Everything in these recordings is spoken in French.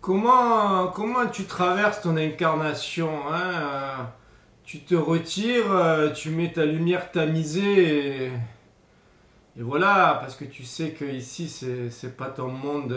comment tu traverses ton incarnation, hein? Tu te retires, tu mets ta lumière tamisée et voilà, parce que tu sais que ici c'est pas ton monde,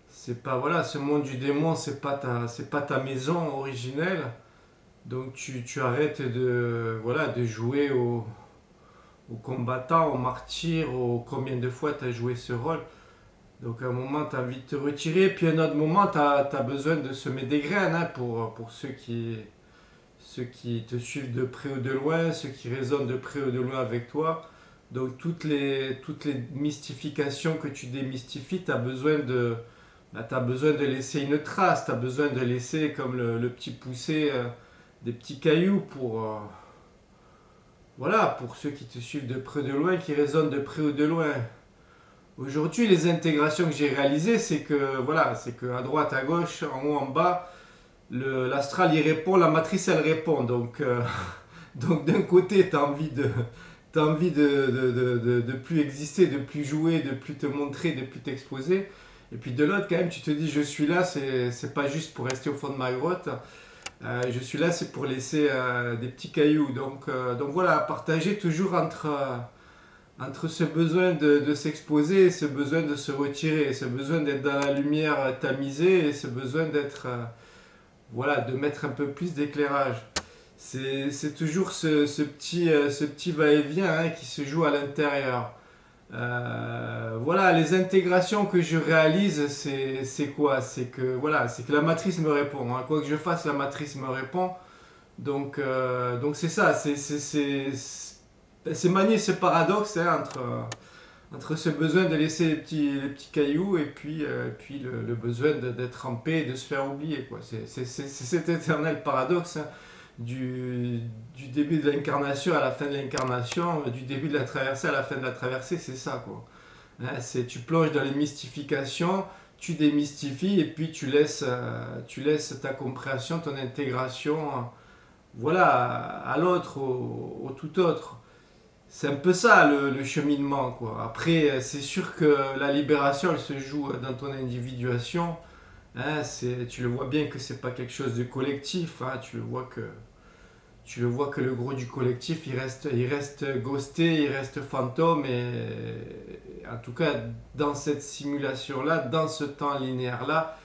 c'est pas voilà, ce monde du démon, c'est pas ta maison originelle. Donc tu arrêtes de voilà de jouer au combattant, au martyr, au combien de fois tu as joué ce rôle. Donc à un moment, tu as envie de te retirer, puis à un autre moment, tu as besoin de semer des graines, hein, pour ceux qui te suivent de près ou de loin, ceux qui résonnent de près ou de loin avec toi. Donc toutes les mystifications que tu démystifies, tu as besoin t'as besoin de laisser une trace, tu as besoin de laisser comme le petit poussé des petits cailloux voilà, pour ceux qui te suivent de près ou de loin, qui résonnent de près ou de loin. Aujourd'hui, les intégrations que j'ai réalisées, c'est que voilà, c'est que à droite, à gauche, en haut, en bas, l'astral y répond, la matrice elle répond. Donc, donc d'un côté, tu as envie t'as envie de plus exister, de plus jouer, de plus te montrer, de plus t'exposer. Et puis de l'autre, quand même, tu te dis, je suis là, c'est pas juste pour rester au fond de ma grotte. Je suis là, c'est pour laisser des petits cailloux. Donc voilà, partager toujours entre ce besoin de s'exposer et ce besoin de se retirer, ce besoin d'être dans la lumière tamisée et ce besoin d'être, voilà, de mettre un peu plus d'éclairage. C'est toujours ce petit va-et-vient hein, qui se joue à l'intérieur. Voilà, les intégrations que je réalise, c'est quoi? C'est que voilà, c'est que la matrice me répond. Hein. Quoi que je fasse, la matrice me répond. Donc c'est ça, c'est manier ce paradoxe hein, entre ce besoin de laisser les petits cailloux et puis le besoin d'être en paix et de se faire oublier. Quoi. C'est cet éternel paradoxe hein, du début de l'incarnation à la fin de l'incarnation, du début de la traversée à la fin de la traversée, c'est ça. Quoi. Hein, tu plonges dans les mystifications, tu démystifies et puis tu laisses ta compréhension, ton intégration voilà, à l'autre, au tout autre. C'est un peu ça le cheminement, quoi. Après, c'est sûr que la libération, elle se joue dans ton individuation. Hein, tu le vois bien que c'est pas quelque chose de collectif. Hein, tu le vois que le gros du collectif, il reste ghosté, il reste fantôme. Et en tout cas, dans cette simulation-là, dans ce temps linéaire-là,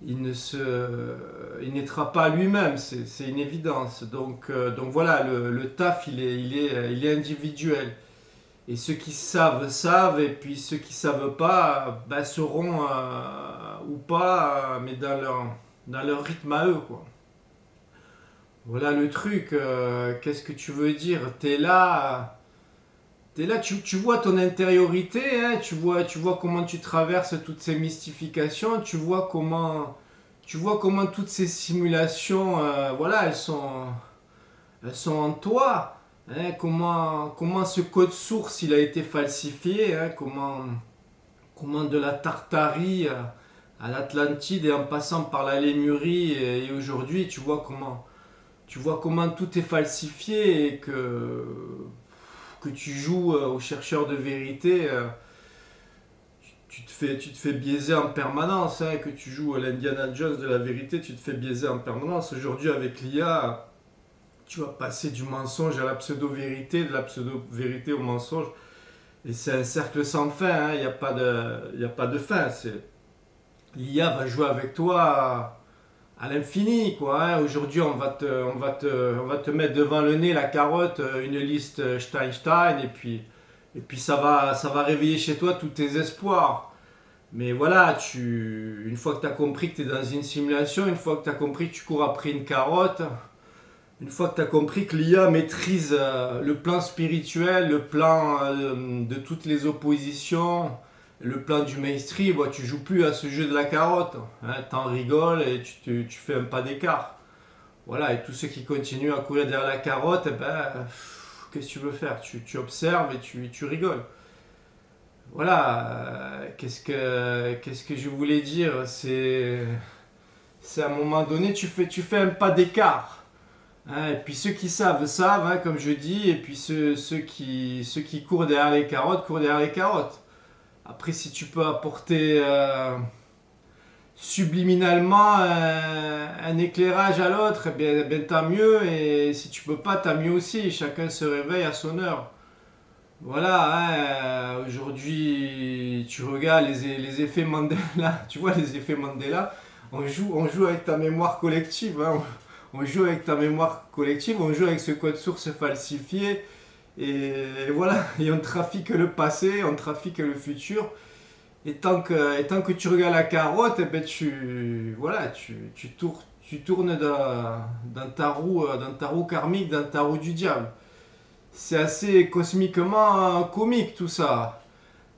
il n'aidera pas lui-même, c'est une évidence. Donc voilà, le taf, il est individuel. Et ceux qui savent, savent, et puis ceux qui savent pas, ben, sauront ou pas, mais dans leur rythme à eux, quoi. Voilà le truc, qu'est-ce que tu veux dire? T'es là, tu vois ton intériorité, hein, tu vois comment tu traverses toutes ces mystifications, tu vois comment toutes ces simulations, voilà, elles sont en toi. Hein, comment ce code source il a été falsifié, hein, comment de la Tartarie à l'Atlantide et en passant par la Lémurie et aujourd'hui tu vois comment tout est falsifié et que tu joues au chercheur de vérité, tu te fais biaiser en permanence, hein, que tu joues à l'Indiana Jones de la vérité, tu te fais biaiser en permanence. Aujourd'hui, avec l'IA, tu vas passer du mensonge à la pseudo-vérité, de la pseudo-vérité au mensonge. Et c'est un cercle sans fin, hein, il n'y a, y a pas de fin. L'IA va jouer avec toi à l'infini, quoi. Hein. Aujourd'hui, on va te mettre devant le nez la carotte, une liste Steinstein, et puis ça va réveiller chez toi tous tes espoirs. Mais voilà, une fois que tu as compris que tu es dans une simulation, une fois que tu as compris que tu cours après une carotte, une fois que tu as compris que l'IA maîtrise le plan spirituel, le plan de toutes les oppositions, le plan du mainstream, bah, tu joues plus à ce jeu de la carotte. Hein, t'en rigoles et tu fais un pas d'écart. Voilà, et tous ceux qui continuent à courir derrière la carotte, eh ben, qu'est-ce que tu veux faire tu observes et tu rigoles. Voilà, qu'est-ce que je voulais dire c'est à un moment donné, tu fais un pas d'écart. Hein, et puis ceux qui savent, savent, hein, comme je dis, et puis ceux qui courent derrière les carottes, courent derrière les carottes. Après, si tu peux apporter subliminalement un éclairage à l'autre, eh bien tant mieux. Et si tu peux pas, tant mieux aussi. Chacun se réveille à son heure. Voilà, hein, aujourd'hui, tu regardes les effets Mandela, tu vois les effets Mandela, on joue avec ta mémoire collective, hein, on joue avec ta mémoire collective, on joue avec ce code source falsifié, et voilà, et on trafique le passé, on trafique le futur, et tant que tu regardes la carotte, eh ben voilà, tu tournes dans ta roue karmique, dans ta roue du diable. C'est assez cosmiquement comique tout ça.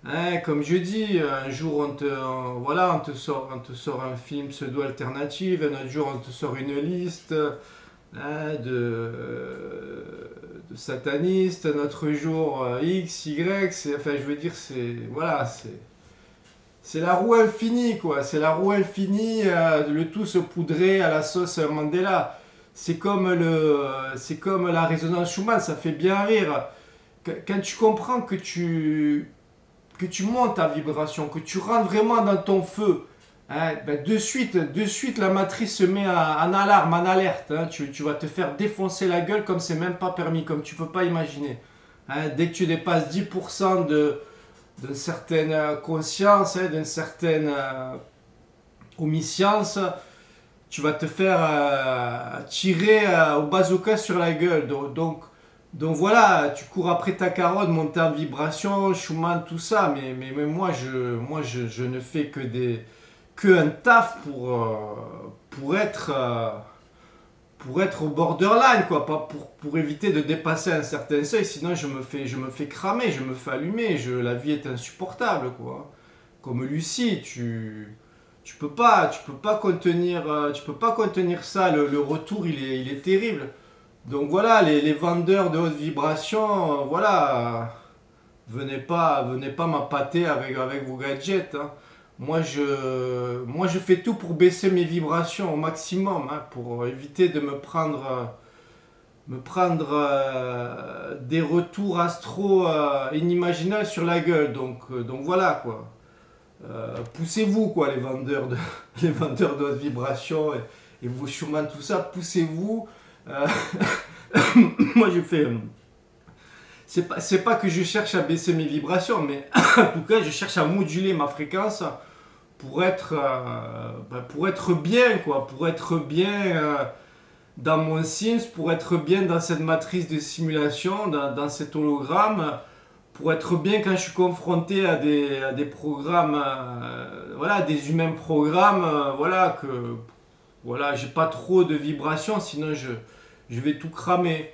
Hein, comme je dis, un jour voilà, on te sort un film pseudo-alternatif, un autre jour on te sort une liste hein, de satanistes, un autre jour X, Y, enfin je veux dire, voilà, c'est la roue infinie quoi, c'est la roue infinie, le tout se poudrer à la sauce Mandela. C'est comme la résonance Schumann, ça fait bien rire. Quand tu comprends que tu montes ta vibration, que tu rentres vraiment dans ton feu, hein, ben de suite la matrice se met en alarme, en alerte. Hein. Tu vas te faire défoncer la gueule comme c'est même pas permis, comme tu peux pas imaginer. Hein. Dès que tu dépasses 10% d'une certaine conscience, hein, d'une certaine omniscience, tu vas te faire tirer au bazooka sur la gueule. Donc voilà, tu cours après ta carotte, monter en vibration, Schumann, tout ça, mais je ne fais que un taf pour être au borderline, quoi, pas pour éviter de dépasser un certain seuil, sinon je me fais cramer, je me fais allumer, la vie est insupportable, quoi. Comme Lucie, tu peux pas contenir, tu peux pas contenir ça, le retour il est terrible. Donc voilà, les vendeurs de haute vibration, voilà, venez pas m'appâter avec vos gadgets. Hein. Moi, je fais tout pour baisser mes vibrations au maximum, hein, pour éviter de me prendre des retours astro inimaginables sur la gueule. Donc voilà quoi. Poussez-vous quoi, les vendeurs de haute vibration et vos Schumann, tout ça, poussez-vous. Euh, moi, je fais. C'est pas que je cherche à baisser mes vibrations, mais en tout cas, je cherche à moduler ma fréquence pour être bien, quoi, pour être bien dans mon Sims, pour être bien dans cette matrice de simulation, dans cet hologramme, pour être bien quand je suis confronté à des programmes, voilà, des humains programmes, voilà, voilà, j'ai pas trop de vibrations, sinon je vais tout cramer.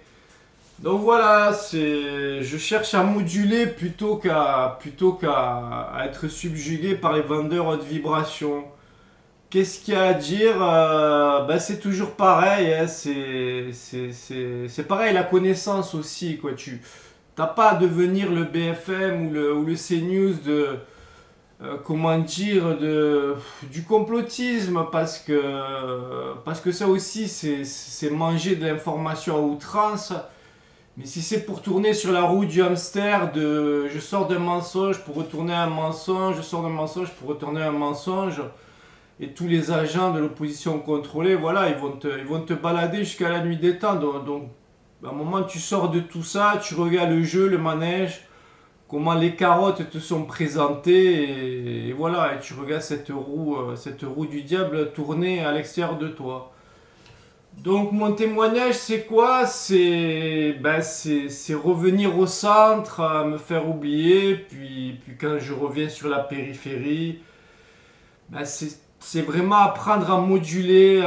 Donc voilà, je cherche à moduler plutôt qu'à être subjugué par les vendeurs haute vibration. Qu'est-ce qu'il y a à dire ben, c'est toujours pareil, hein, c'est pareil la connaissance aussi. Quoi. Tu n'as pas à devenir le BFM ou le CNews comment dire, du complotisme parce que ça aussi c'est manger de l'information à outrance. Mais si c'est pour tourner sur la roue du hamster de je sors d'un mensonge pour retourner un mensonge, je sors d'un mensonge pour retourner un mensonge, et tous les agents de l'opposition contrôlée, voilà, ils vont te balader jusqu'à la nuit des temps. À un moment, tu sors de tout ça, tu regardes le jeu, le manège, comment les carottes te sont présentées, et voilà, et tu regardes cette roue du diable tourner à l'extérieur de toi. Donc mon témoignage c'est quoi? C'est revenir au centre, me faire oublier, puis quand je reviens sur la périphérie, c'est vraiment apprendre à moduler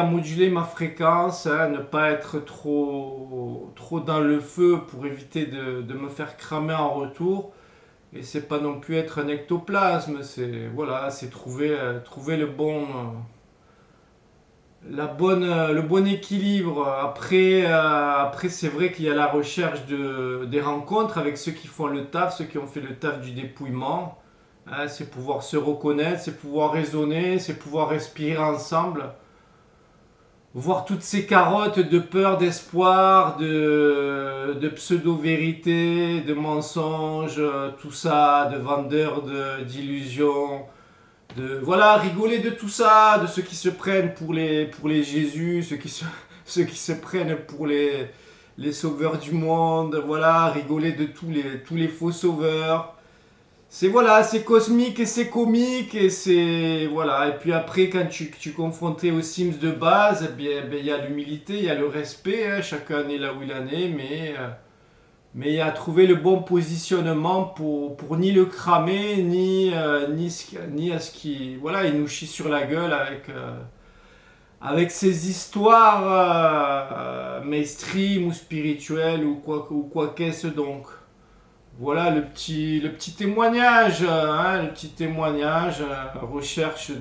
ma fréquence, hein, ne pas être trop dans le feu pour éviter de me faire cramer en retour. Et c'est pas non plus être un ectoplasme, c'est trouver le bon équilibre. Après c'est vrai qu'il y a la recherche des rencontres avec ceux qui font le taf, ceux qui ont fait le taf du dépouillement. Hein, c'est pouvoir se reconnaître, c'est pouvoir raisonner, c'est pouvoir respirer ensemble. Voir toutes ces carottes de peur, d'espoir, de pseudo-vérité, de mensonges, tout ça, de vendeurs d'illusions, Voilà, rigoler de tout ça, de ceux qui se prennent pour les Jésus, ceux qui se prennent pour les sauveurs du monde, voilà, rigoler de tous les faux sauveurs. C'est voilà, c'est cosmique et c'est comique et c'est voilà. Et puis après, quand tu es confronté aux Sims de base, eh bien, il y a l'humilité, il y a le respect, hein, chacun est là où il en est, mais il y a trouvé le bon positionnement pour ni le cramer, ni à ce qui voilà, il nous chie sur la gueule avec ses histoires mainstream ou spirituelles ou quoi qu'est-ce donc. Voilà le petit témoignage, le petit témoignage, recherche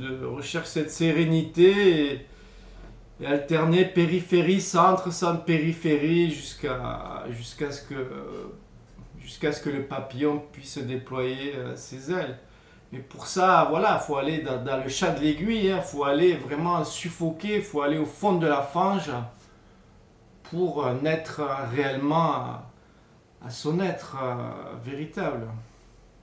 cette sérénité et alterner périphérie, centre, centre, périphérie jusqu'à ce que le papillon puisse déployer ses ailes. Mais pour ça, voilà, faut aller dans le chat de l'aiguille, hein, faut aller vraiment suffoquer, faut aller au fond de la fange pour naître réellement à son être véritable.